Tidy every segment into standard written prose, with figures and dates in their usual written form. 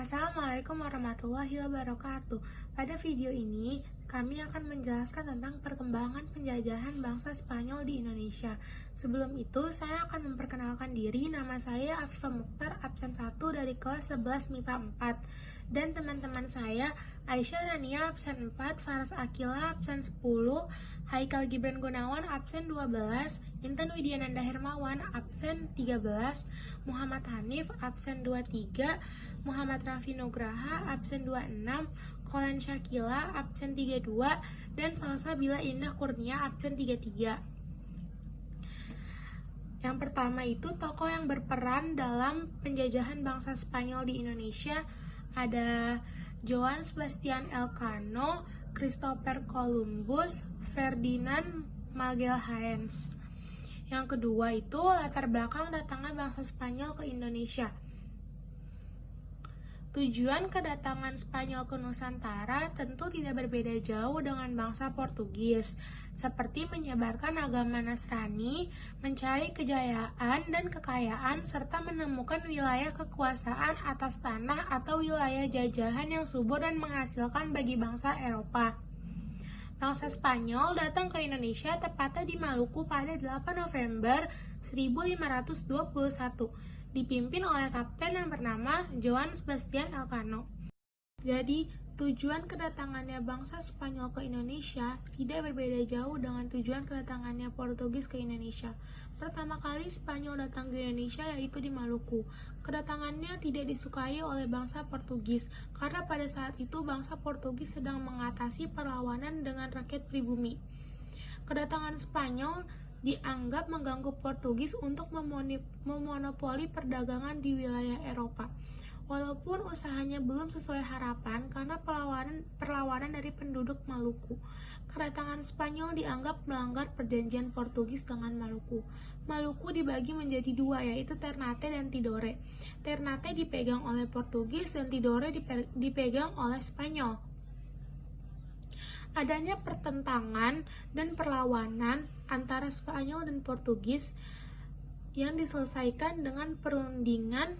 Assalamualaikum warahmatullahi wabarakatuh. Pada video ini, kami akan menjelaskan tentang perkembangan penjajahan bangsa Spanyol di Indonesia. Sebelum itu, saya akan memperkenalkan diri. Nama saya Afifah Mukhtar, absen 1 dari kelas 11 MIPA 4. Dan teman-teman saya, Aisyah Rania, absen 4, Faras Akila, absen 10, Haikal Gibran Gunawan, absen 12, Intan Widiananda Hermawan, absen 13, Muhammad Hanif, absen 23, Muhammad Raffi Nugraha, absen 26, Kolan Syakila, absen 32, dan Salsabila Indah Kurnia, absen 33. Yang pertama itu tokoh yang berperan dalam penjajahan bangsa Spanyol di Indonesia ada Joan Sebastian Elcano, Christopher Columbus, Ferdinand Magelhaens. Yang kedua itu latar belakang datangnya bangsa Spanyol ke Indonesia. Tujuan kedatangan Spanyol ke Nusantara tentu tidak berbeda jauh dengan bangsa Portugis, seperti menyebarkan agama Nasrani, mencari kejayaan dan kekayaan, serta menemukan wilayah kekuasaan atas tanah atau wilayah jajahan yang subur dan menghasilkan bagi bangsa Eropa. Bangsa Spanyol datang ke Indonesia tepatnya di Maluku pada 8 November 1521, dipimpin oleh kapten yang bernama Joan Sebastian Elcano. Jadi, tujuan kedatangannya bangsa Spanyol ke Indonesia tidak berbeda jauh dengan tujuan kedatangannya Portugis ke Indonesia. Pertama kali Spanyol datang ke Indonesia yaitu di Maluku. Kedatangannya tidak disukai oleh bangsa Portugis karena pada saat itu bangsa Portugis sedang mengatasi perlawanan dengan rakyat pribumi. Kedatangan Spanyol dianggap mengganggu Portugis untuk memonopoli perdagangan di wilayah Eropa. Walaupun usahanya belum sesuai harapan karena perlawanan dari penduduk Maluku. Kedatangan Spanyol dianggap melanggar perjanjian Portugis dengan Maluku. Maluku dibagi menjadi dua, yaitu Ternate dan Tidore. Ternate dipegang oleh Portugis dan Tidore dipegang oleh Spanyol. Adanya pertentangan dan perlawanan antara Spanyol dan Portugis yang diselesaikan dengan perundingan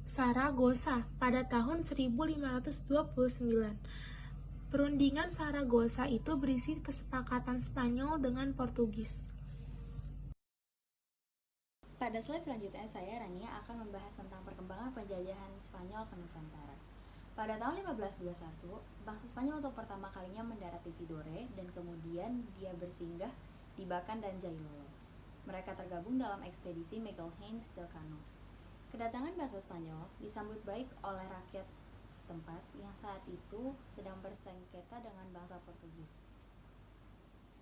Saragossa pada tahun 1529. Perundingan Saragossa itu berisi kesepakatan Spanyol dengan Portugis. Pada slide selanjutnya, saya Rania akan membahas tentang perkembangan penjajahan Spanyol ke Nusantara. Pada tahun 1521, bangsa Spanyol untuk pertama kalinya mendarat di Tidore dan kemudian dia bersinggah di Bacan dan Jailolo. Mereka tergabung dalam ekspedisi Magalhaens del Cano. Kedatangan bangsa Spanyol disambut baik oleh rakyat setempat yang saat itu sedang bersengketa dengan bangsa Portugis.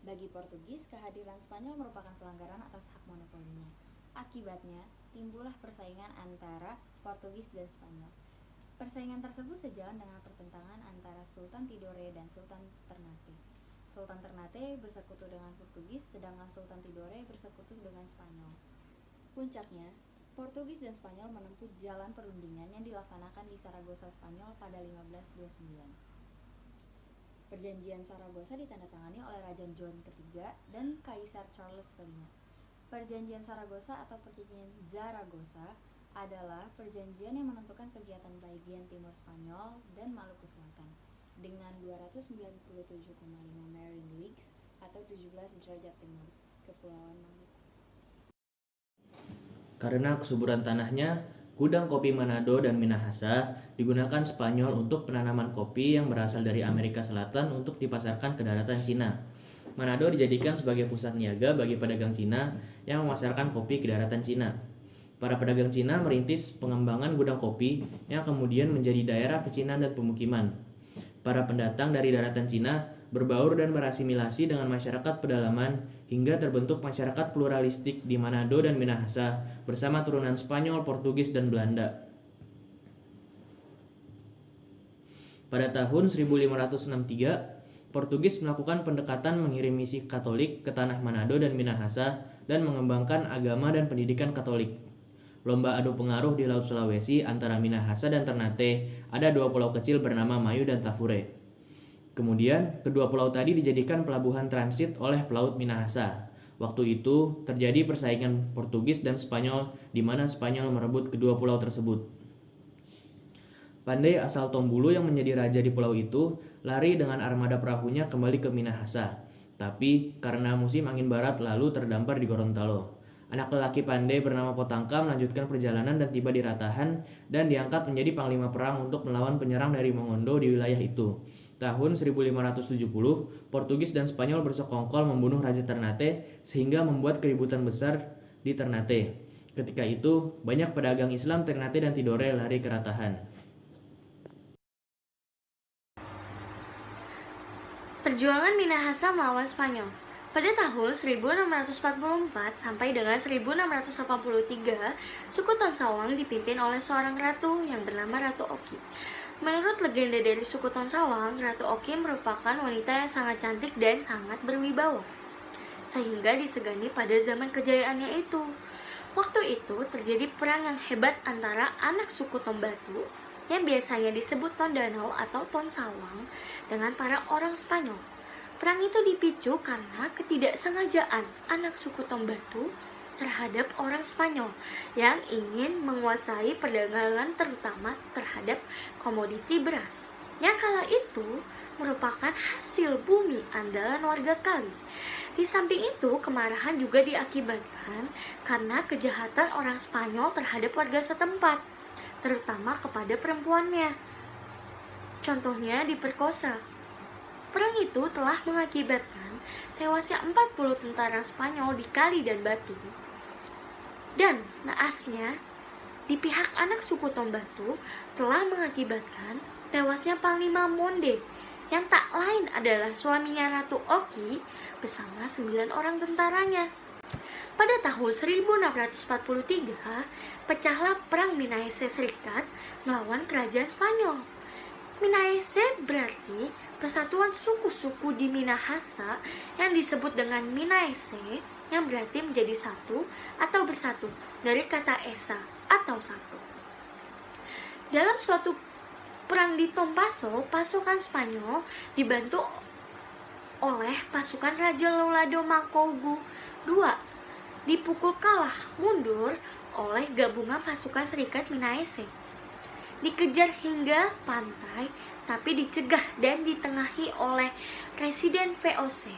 Bagi Portugis, kehadiran Spanyol merupakan pelanggaran atas hak monopolinya. Akibatnya, timbullah persaingan antara Portugis dan Spanyol. Persaingan tersebut sejalan dengan pertentangan antara Sultan Tidore dan Sultan Ternate. Sultan Ternate bersekutu dengan Portugis, sedangkan Sultan Tidore bersekutu dengan Spanyol. Puncaknya, Portugis dan Spanyol menempuh jalan perundingan yang dilaksanakan di Saragossa, Spanyol pada 1529. Perjanjian Saragossa ditandatangani oleh Raja John III dan Kaisar Charles V. Perjanjian Saragossa atau Perjanjian Zaragoza adalah perjanjian yang menentukan kegiatan bagian timur Spanyol dan Maluku Selatan dengan 297,5 marine leagues atau 17 derajat timur Kepulauan Maluku. Karena kesuburan tanahnya, gudang kopi Manado dan Minahasa digunakan Spanyol untuk penanaman kopi yang berasal dari Amerika Selatan untuk dipasarkan ke daratan Cina. Manado dijadikan sebagai pusat niaga bagi pedagang Cina yang memasarkan kopi ke daratan Cina. Para pedagang Cina merintis pengembangan gudang kopi yang kemudian menjadi daerah pecinan dan pemukiman. Para pendatang dari daratan Cina berbaur dan berasimilasi dengan masyarakat pedalaman hingga terbentuk masyarakat pluralistik di Manado dan Minahasa bersama turunan Spanyol, Portugis, dan Belanda. Pada tahun 1563, Portugis melakukan pendekatan mengirim misi Katolik ke tanah Manado dan Minahasa dan mengembangkan agama dan pendidikan Katolik. Lomba adu pengaruh di Laut Sulawesi antara Minahasa dan Ternate, ada dua pulau kecil bernama Mayu dan Tafure. Kemudian, kedua pulau tadi dijadikan pelabuhan transit oleh pelaut Minahasa. Waktu itu, terjadi persaingan Portugis dan Spanyol, di mana Spanyol merebut kedua pulau tersebut. Pandai asal Tombulu yang menjadi raja di pulau itu lari dengan armada perahunya kembali ke Minahasa. Tapi karena musim angin barat lalu terdampar di Gorontalo. Anak lelaki Pandai bernama Potangka melanjutkan perjalanan dan tiba di Ratahan dan diangkat menjadi panglima perang untuk melawan penyerang dari Mongondo di wilayah itu. Tahun 1570, Portugis dan Spanyol bersekongkol membunuh Raja Ternate sehingga membuat keributan besar di Ternate. Ketika itu, banyak pedagang Islam Ternate dan Tidore lari ke Ratahan. Perjuangan Minahasa melawan Spanyol. Pada tahun 1644 sampai dengan 1683, suku Tonsawang dipimpin oleh seorang ratu yang bernama Ratu Oki. Menurut legenda dari suku Tonsawang, Ratu Oki merupakan wanita yang sangat cantik dan sangat berwibawa, sehingga disegani pada zaman kejayaannya itu. Waktu itu terjadi perang yang hebat antara anak suku Tombatu yang biasanya disebut Tondanau atau Tonsawang dengan para orang Spanyol. Perang itu dipicu karena ketidaksengajaan anak suku Tombatu terhadap orang Spanyol yang ingin menguasai perdagangan terutama terhadap komoditi beras yang kala itu merupakan hasil bumi andalan warga Kali. Di samping itu, kemarahan juga diakibatkan karena kejahatan orang Spanyol terhadap warga setempat, terutama kepada perempuannya. Contohnya diperkosa. Perang itu telah mengakibatkan tewasnya 40 tentara Spanyol di Kali dan Batu. Dan naasnya, di pihak anak suku Tombatu telah mengakibatkan tewasnya Panglima Monde yang tak lain adalah suaminya Ratu Oki bersama 9 orang tentaranya. Pada tahun 1643, pecahlah Perang Minaese Serikat melawan Kerajaan Spanyol. Minaese berarti persatuan suku-suku di Minahasa yang disebut dengan Minaese yang berarti menjadi satu atau bersatu dari kata esa atau satu. Dalam suatu perang di Tompaso, pasukan Spanyol dibantu oleh pasukan Raja Laulado Mangkougu II dipukul kalah mundur oleh gabungan pasukan Serikat Minaese. Dikejar hingga pantai, tapi dicegah dan ditengahi oleh Presiden VOC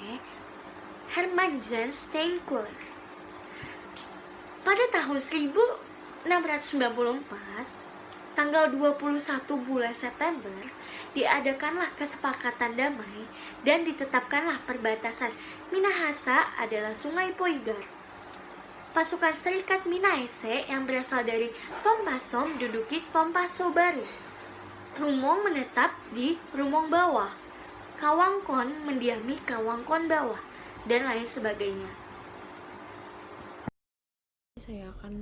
Herman Jan Steenkoeler. Pada tahun 1694, tanggal 21 bulan September, diadakanlah kesepakatan damai dan ditetapkanlah perbatasan Minahasa adalah Sungai Poigar. Pasukan Serikat Minaese yang berasal dari Tompaso menduduki Tompaso Baru. Rumong menetap di Rumong Bawah. Kawangkon mendiami Kawangkon Bawah, dan lain sebagainya. Saya akan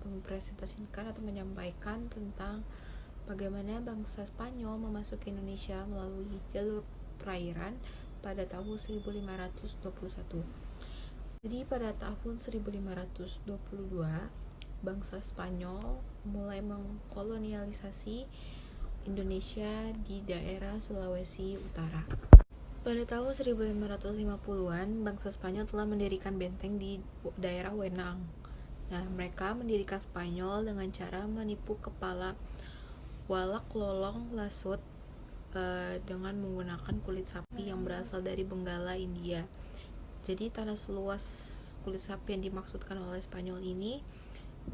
mempresentasikan atau menyampaikan tentang bagaimana bangsa Spanyol memasuki Indonesia melalui jalur perairan pada tahun 1521. Jadi pada tahun 1522, bangsa Spanyol mulai mengkolonialisasi Indonesia di daerah Sulawesi Utara. Pada tahun 1550-an, bangsa Spanyol telah mendirikan benteng di daerah Wenang. Nah, mereka mendirikan Spanyol dengan cara menipu kepala Walak Lolong Lasut dengan menggunakan kulit sapi yang berasal dari Benggala, India. Jadi tanah seluas kulit sapi yang dimaksudkan oleh Spanyol ini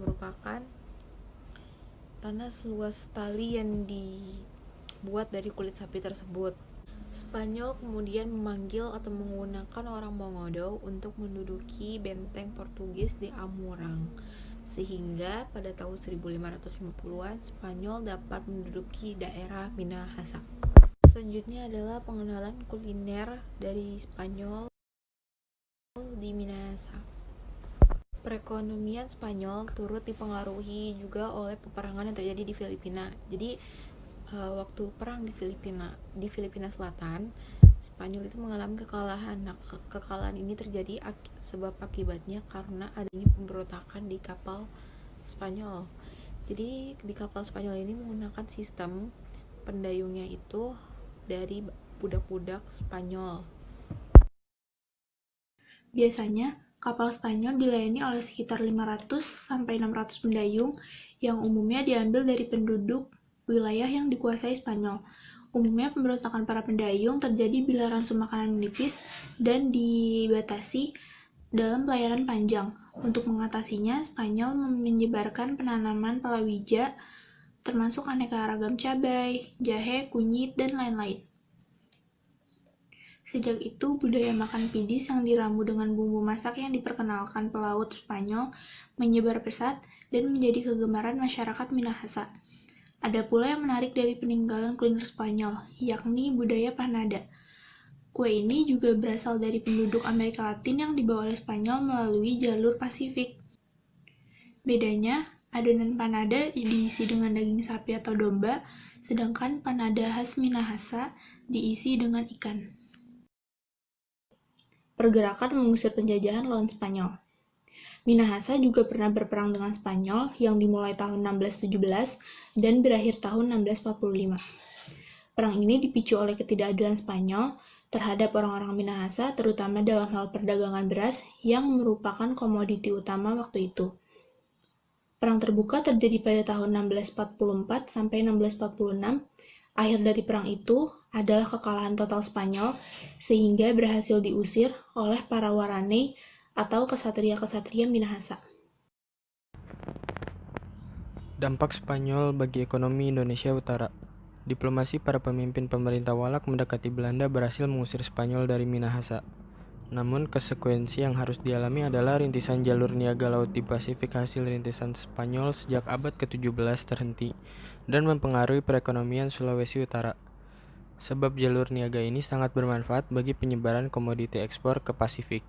merupakan tanah seluas tali yang dibuat dari kulit sapi tersebut. Spanyol kemudian memanggil atau menggunakan orang Mongodo untuk menduduki benteng Portugis di Amurang, sehingga pada tahun 1550-an Spanyol dapat menduduki daerah Minahasa. Selanjutnya adalah pengenalan kuliner dari Spanyol di Minahasa. Perekonomian Spanyol turut dipengaruhi juga oleh peperangan yang terjadi di Filipina. Jadi waktu perang di Filipina Selatan, Spanyol itu mengalami kekalahan. Nah, kekalahan ini terjadi sebab akibatnya karena adanya pemberontakan di kapal Spanyol. Jadi di kapal Spanyol ini menggunakan sistem pendayungnya itu dari budak-budak Spanyol. Biasanya, kapal Spanyol dilayani oleh sekitar 500-600 pendayung yang umumnya diambil dari penduduk wilayah yang dikuasai Spanyol. Umumnya pemberontakan para pendayung terjadi bila ransum makanan menipis dan dibatasi dalam pelayaran panjang. Untuk mengatasinya, Spanyol menyebarkan penanaman palawija, termasuk aneka ragam cabai, jahe, kunyit, dan lain-lain. Sejak itu, budaya makan pidis yang diramu dengan bumbu masak yang diperkenalkan pelaut Spanyol menyebar pesat dan menjadi kegemaran masyarakat Minahasa. Ada pula yang menarik dari peninggalan kuliner Spanyol, yakni budaya panada. Kue ini juga berasal dari penduduk Amerika Latin yang dibawa oleh Spanyol melalui jalur Pasifik. Bedanya, adonan panada diisi dengan daging sapi atau domba, sedangkan panada khas Minahasa diisi dengan ikan. Pergerakan mengusir penjajahan lawan Spanyol. Minahasa juga pernah berperang dengan Spanyol yang dimulai tahun 1617 dan berakhir tahun 1645. Perang ini dipicu oleh ketidakadilan Spanyol terhadap orang-orang Minahasa, terutama dalam hal perdagangan beras yang merupakan komoditi utama waktu itu. Perang terbuka terjadi pada tahun 1644 sampai 1646. Akhir dari perang itu adalah kekalahan total Spanyol sehingga berhasil diusir oleh para warane atau kesatria-kesatria Minahasa. Dampak Spanyol bagi ekonomi Indonesia Utara. Diplomasi para pemimpin pemerintah Walak mendekati Belanda berhasil mengusir Spanyol dari Minahasa. Namun, konsekuensi yang harus dialami adalah rintisan jalur niaga laut di Pasifik hasil rintisan Spanyol sejak abad ke-17 terhenti dan mempengaruhi perekonomian Sulawesi Utara. Sebab jalur niaga ini sangat bermanfaat bagi penyebaran komoditi ekspor ke Pasifik.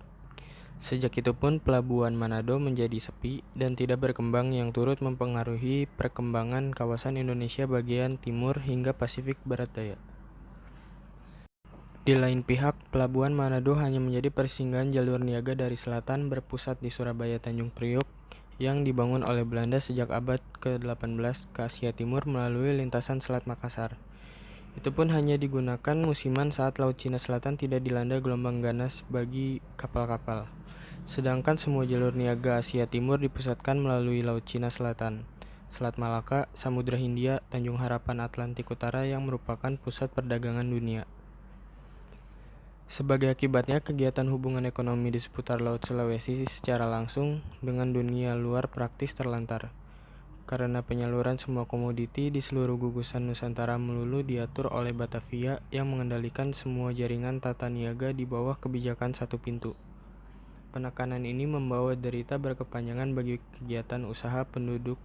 Sejak itu pun pelabuhan Manado menjadi sepi dan tidak berkembang yang turut mempengaruhi perkembangan kawasan Indonesia bagian timur hingga Pasifik Barat Daya. Di lain pihak, pelabuhan Manado hanya menjadi persinggahan jalur niaga dari selatan berpusat di Surabaya Tanjung Priok yang dibangun oleh Belanda sejak abad ke-18 ke Asia Timur melalui lintasan Selat Makassar. Itu pun hanya digunakan musiman saat Laut Cina Selatan tidak dilanda gelombang ganas bagi kapal-kapal. Sedangkan semua jalur niaga Asia Timur dipusatkan melalui Laut Cina Selatan, Selat Malaka, Samudra Hindia, Tanjung Harapan Atlantik Utara yang merupakan pusat perdagangan dunia. Sebagai akibatnya, kegiatan hubungan ekonomi di seputar Laut Sulawesi secara langsung dengan dunia luar praktis terlantar. Karena penyaluran semua komoditi di seluruh gugusan Nusantara melulu diatur oleh Batavia yang mengendalikan semua jaringan tata niaga di bawah kebijakan satu pintu. Penekanan ini membawa derita berkepanjangan bagi kegiatan usaha penduduk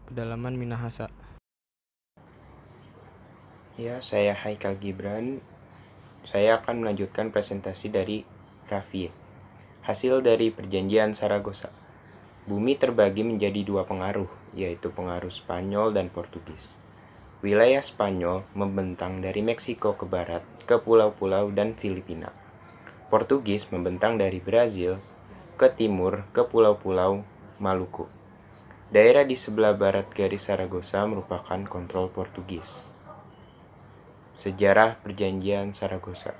pedalaman Minahasa. Ya, saya Haikal Gibran. Saya akan melanjutkan presentasi dari Raffi. Hasil dari Perjanjian Saragossa. Bumi terbagi menjadi dua pengaruh, yaitu pengaruh Spanyol dan Portugis. Wilayah Spanyol membentang dari Meksiko ke barat ke pulau-pulau dan Filipina. Portugis membentang dari Brazil ke timur ke pulau-pulau Maluku. Daerah di sebelah barat garis Saragossa merupakan kontrol Portugis. Sejarah Perjanjian Saragossa.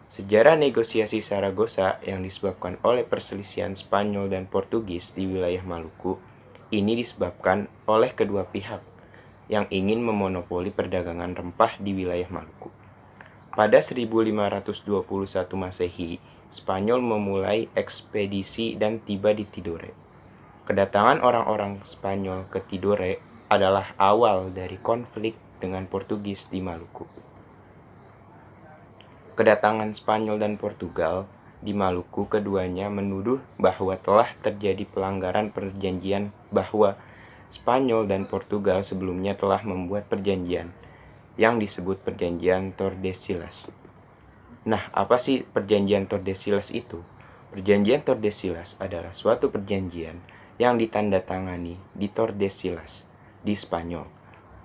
Sejarah negosiasi Saragossa yang disebabkan oleh perselisihan Spanyol dan Portugis di wilayah Maluku ini disebabkan oleh kedua pihak yang ingin memonopoli perdagangan rempah di wilayah Maluku. Pada 1521 Masehi, Spanyol memulai ekspedisi dan tiba di Tidore. Kedatangan orang-orang Spanyol ke Tidore adalah awal dari konflik dengan Portugis di Maluku. Kedatangan Spanyol dan Portugal di Maluku keduanya menuduh bahwa telah terjadi pelanggaran perjanjian bahwa Spanyol dan Portugal sebelumnya telah membuat perjanjian yang disebut Perjanjian Tordesillas. Nah, apa sih Perjanjian Tordesillas itu? Perjanjian Tordesillas adalah suatu perjanjian yang ditandatangani di Tordesillas di Spanyol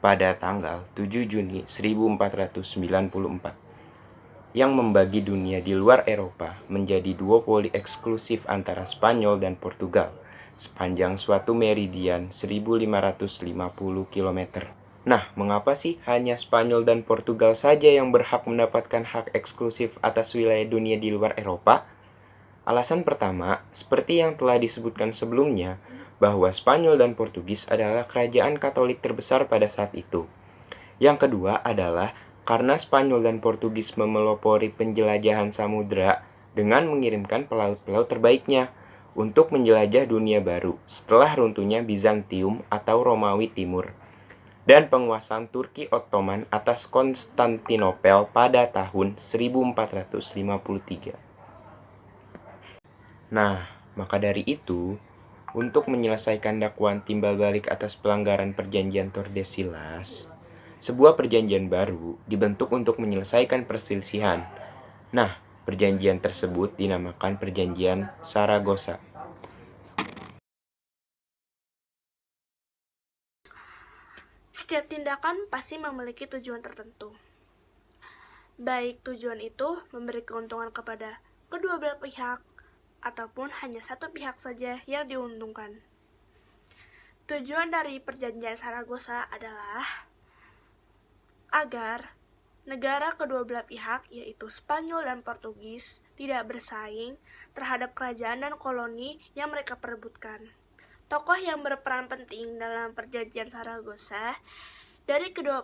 pada tanggal 7 Juni 1494 yang membagi dunia di luar Eropa menjadi duopoli eksklusif antara Spanyol dan Portugal sepanjang suatu meridian 1550 km. Nah, mengapa sih hanya Spanyol dan Portugal saja yang berhak mendapatkan hak eksklusif atas wilayah dunia di luar Eropa? Alasan pertama, seperti yang telah disebutkan sebelumnya, bahwa Spanyol dan Portugis adalah kerajaan Katolik terbesar pada saat itu. Yang kedua adalah karena Spanyol dan Portugis memelopori penjelajahan samudra dengan mengirimkan pelaut-pelaut terbaiknya untuk menjelajah dunia baru setelah runtuhnya Bizantium atau Romawi Timur dan penguasaan Turki Ottoman atas Konstantinopel pada tahun 1453. Nah, maka dari itu, untuk menyelesaikan dakwaan timbal balik atas pelanggaran perjanjian Tordesillas, sebuah perjanjian baru dibentuk untuk menyelesaikan perselisihan. Nah, perjanjian tersebut dinamakan Perjanjian Saragossa. Setiap tindakan pasti memiliki tujuan tertentu. Baik tujuan itu memberi keuntungan kepada kedua belah pihak ataupun hanya satu pihak saja yang diuntungkan. Tujuan dari Perjanjian Saragossa adalah agar negara kedua belah pihak, yaitu Spanyol dan Portugis, tidak bersaing terhadap kerajaan dan koloni yang mereka perebutkan. Tokoh yang berperan penting dalam Perjanjian Saragossa dari kedua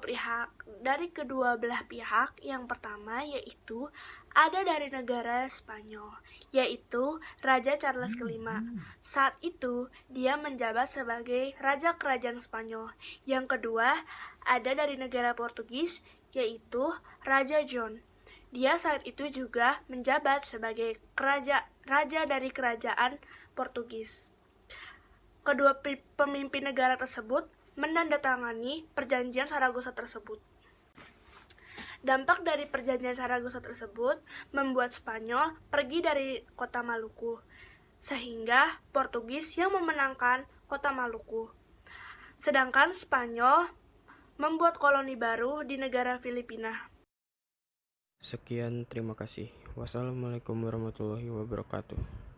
belah pihak, yang pertama yaitu ada dari negara Spanyol, yaitu Raja Charles V. Saat itu dia menjabat sebagai Raja Kerajaan Spanyol. Yang kedua ada dari negara Portugis, yaitu Raja John. Dia saat itu juga menjabat sebagai raja dari Kerajaan Portugis. Kedua pemimpin negara tersebut menandatangani Perjanjian Saragossa tersebut. Dampak dari Perjanjian Saragossa tersebut membuat Spanyol pergi dari kota Maluku, sehingga Portugis yang memenangkan kota Maluku. Sedangkan Spanyol membuat koloni baru di negara Filipina. Sekian, terima kasih. Wassalamualaikum warahmatullahi wabarakatuh.